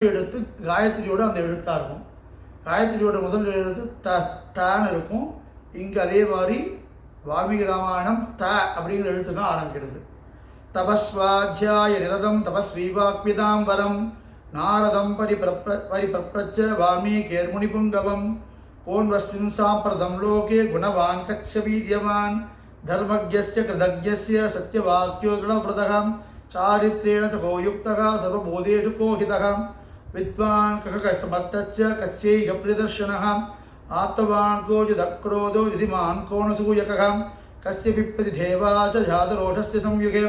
எழுத்து காயத்ரியோட அந்த எழுத்தாக இருக்கும். காயத்ரியோட முதல் எழுத்து தான்னு இருக்கும். இங்கே அதே மாதிரி வால்மீகி ராமாயணம் அப்படிங்கிற எழுத்து தான் ஆரம்பிக்கிறது. தபஸ்வாத்தியாய நிரதம் தபஸ்வீவாக்பிதாம் வரம் நாரதம் பரிபிரப்ரச்ச வால்மீகேர்முனி புங்கவம் கோன்வஸ்மின் சாம்பிரதம் லோகே குணவான் கச்ச வீரியவான் தர்மஜ்யஸ்ய கிருதஜ்யஸ்ய சத்யவாக்யோ திருடவ்ரதகம் சாரித்ரேண ச கோயுக்தः சர்வபோதேஷு கோஹிதः विद्वान् कः समर्थश्च कस्यैह प्रियदर्शनः आत्मवान् कोचिदक्रोधो युधिमान् कोणसूयकः कस्य विप्रति देवा च जातरोषस्य संयुगे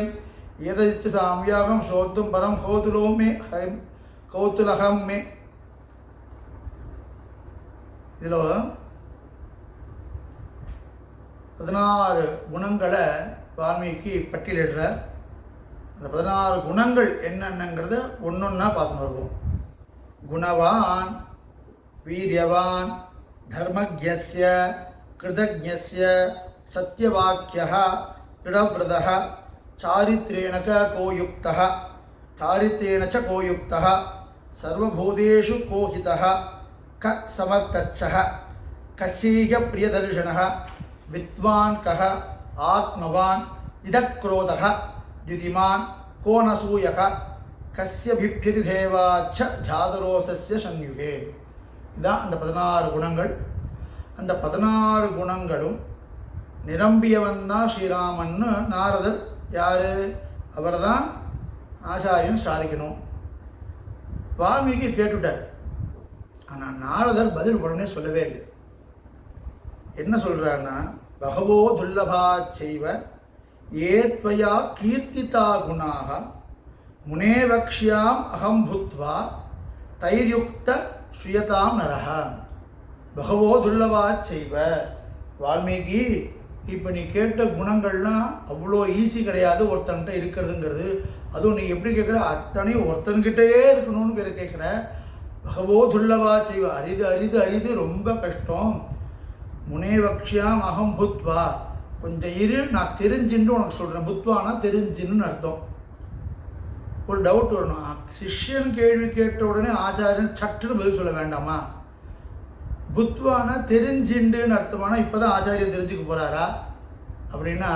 एतच्च साम्यागं श्रोतुं परं कौतुलो मे कौतूहलं मे. இதில் 16 குணங்களை வால்மீகி பட்டியலிடுறார். அந்த 16 குணங்கள் என்னென்னங்கிறத ஒன்றொன்னா பார்த்துன்னு வருவோம். குணவான் வீரியவான் தர்மஜ்யஸ்ய கிருதஜ்யஸ்ய சத்யவாக்கியः திருடவ்ரதः சாரித்ரேண ச கோயுக்தः சர்வபூதேஷு கோஹிதः க சமர்த்தச்சः கஸ்யைஹ பிரியதர்ஷனः வித்வான் கः ஆத்மவான் இதக்ரோதः யுதிமான் கோணசூயக கஸ்ய பிப்யதி தேவாச்ச ஜாதரோசஸ்ய சன்யுகே. இதான் அந்த 16 குணங்கள். அந்த 16 குணங்களும் நிரம்பியவன் தான் ஸ்ரீராமன்னு நாரதர் யார்? அவர் தான் ஆச்சாரியன் சாதிக்கணும். வால்மீகி கேட்டுட்டார். ஆனால் நாரதர் பதில் உடனே சொல்லவே இல்லை. என்ன சொல்கிறாருன்னா, பகவோ துர்லபா செய்வ ஏத்வயா கீர்த்திதா குணாக முனே வக்ஷ்யாம் அகம் புத்வா தைர்யுக்த ஸ்ரீயதாம் நரஹ. பகவோ துர்லபா செய்வ. வால்மீகி, இப்போ நீ கேட்ட குணங்கள்லாம் அவ்வளோ ஈஸி கிடையாது ஒருத்தன்கிட்ட இருக்கிறதுங்கிறது. அதுவும் நீ எப்படி கேட்குற, அத்தனையும் ஒருத்தன்கிட்டே இருக்கணும்னு கேட்குற. பகவோ துர்லபா செய்வ, அரிது அரிது அரிது, ரொம்ப கஷ்டம். முனே வக்ஷ்யாம் அகம் புத்வா, கொஞ்சம் இரு, நான் தெரிஞ்சுன்னு உனக்கு சொல்கிறேன். புத்வானா தெரிஞ்சுன்னு அர்த்தம். ஒரு டவுட் வரணும். சிஷ்யன் கேள்வி கேட்ட உடனே ஆச்சாரியன் சட்டுன்னு பதில் சொல்ல வேண்டாமா? புத்வானா தெரிஞ்சுண்டுன்னு அர்த்தமானா இப்போ தான் ஆச்சாரியன் தெரிஞ்சுக்க போகிறாரா அப்படின்னா,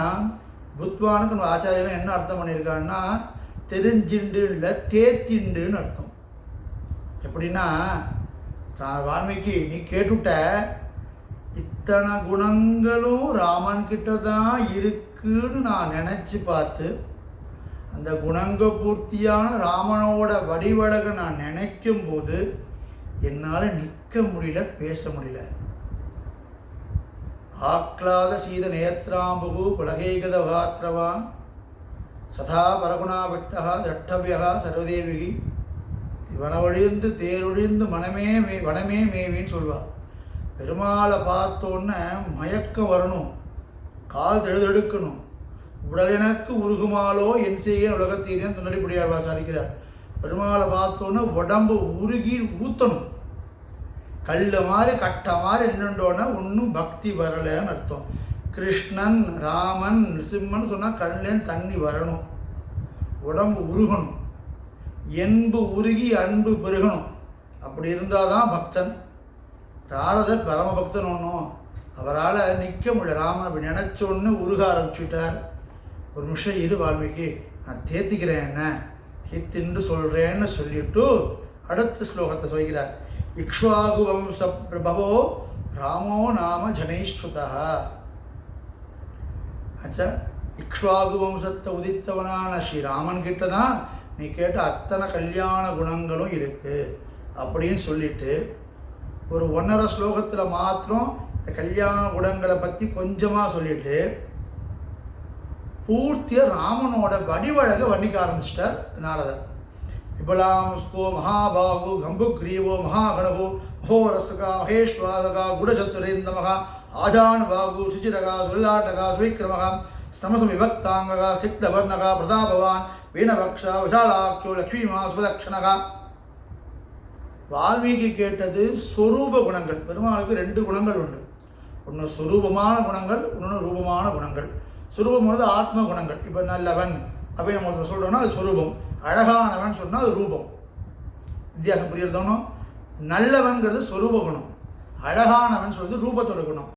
புத்வானுக்கு நம்ம ஆச்சாரியன் என்ன அர்த்தம் பண்ணியிருக்கான்னா, தெரிஞ்சுண்டு இல்லை தேத்திண்டுன்னு அர்த்தம். எப்படின்னா, வால்மீகி நீ கேட்டுட்ட, இத்தனை குணங்களும் ராமன் கிட்ட தான் இருக்குன்னு நான் நினச்சி பார்த்து, அந்த குணங்க பூர்த்தியான ராமனோட வடிவழக நான் நினைக்கும் போது என்னால் நிற்க முடியல, பேச முடியல. ஆக்லாத சீத நேத்ராம்புகு புலகைகத வாத்ரவான் சதா பரகுணா விட்டா திரட்டவியா சர்வதேவிகி வனவழிந்து தேரொழிந்து வனமே மேவின்னு சொல்வார். பெருமாளை பார்த்தோன்னே மயக்கம் வரணும், கால் தழுதெடுக்கணும், உடல் எனக்கு உருகுமாலோ என் செய்ய உலகத்தீரன் துணடிப்படியாழ்வா சாதிக்கிறார். பெருமாளை பார்த்தோன்னே உடம்பு உருகி ஊற்றணும். கல் மாதிரி கட்ட மாதிரி நின்றுட்டோன்னா ஒன்றும் பக்தி வரலைன்னு அர்த்தம். கிருஷ்ணன் ராமன் நிருசிம்மன் சொன்னால் கண்லேன்னு தண்ணி வரணும், உடம்பு உருகணும், என்பு உருகி அன்பு பெருகணும். அப்படி இருந்தால் தான் பக்தன். நாரதர் பரமபக்தன் ஒன்றும் அவரால் நிற்க முடியல. ராமன் அப்படி நினச்சோன்னு உருக ஆரம்பிச்சுட்டார். ஒரு நிமிஷம் இரு வால்மீகி, நான் தேத்திக்கிறேன், என்ன தேத்தின்னு சொல்கிறேன்னு சொல்லிவிட்டு அடுத்த ஸ்லோகத்தை சொல்கிறார். இக்ஷ்வாகு வம்ச பிரபவோ ராமோ நாம ஜனைஸ்ருதா. ஆச்சா, இக்ஷ்வாகு வம்சத்தை உதித்தவனான ஸ்ரீராமன் கிட்ட தான் நீ கேட்ட அத்தனை கல்யாண குணங்களும் இருக்குது அப்படின்னு சொல்லிட்டு ஒரு 1.5 ஸ்லோகத்தில் மாத்திரம் இந்த கல்யாண குணங்களை பற்றி கொஞ்சமாக சொல்லிட்டு பூர்த்தியாக ராமனோட வடிவழக வர்ணிக்க ஆரம்பிச்சிட்டார் நாரதர். விபலாம்ஸ்கோ மகாபாகு கம்புக்ரீவோ மகாகணகோ மகோரசகா மகேஷ்வாதகா குடச்சத்துரேந்தமகா ஆஜானுபாகு சுச்சிரகா சுல்லாட்டகா சுவிக்ரமகா சமச விபக்தாங்ககா சிக்தவர்ணகா பிரதாபவான் வீணபக்ஷா விஷாலாக்கியோ லக்ஷ்மிமா சுபலக்ஷணகா. வால்மீகி கேட்டது ஸ்வரூப குணங்கள். பெருமாளுக்கு 2 குணங்கள் உண்டு. ஒன்று ஸ்வரூபமான குணங்கள், இன்னொன்று ரூபமான குணங்கள். ஸ்வரூபம் ஆத்ம குணங்கள். இப்போ நல்லவன் அப்படின்னு நம்ம சொல்கிறோன்னா அது ஸ்வரூபம். அழகானவன் சொன்னால் அது ரூபம். வித்தியாசம் புரியறதோனும் நல்லவன்கிறது சொரூப குணம், அழகானவன் சொல்றது ரூபத்தோட குணம்.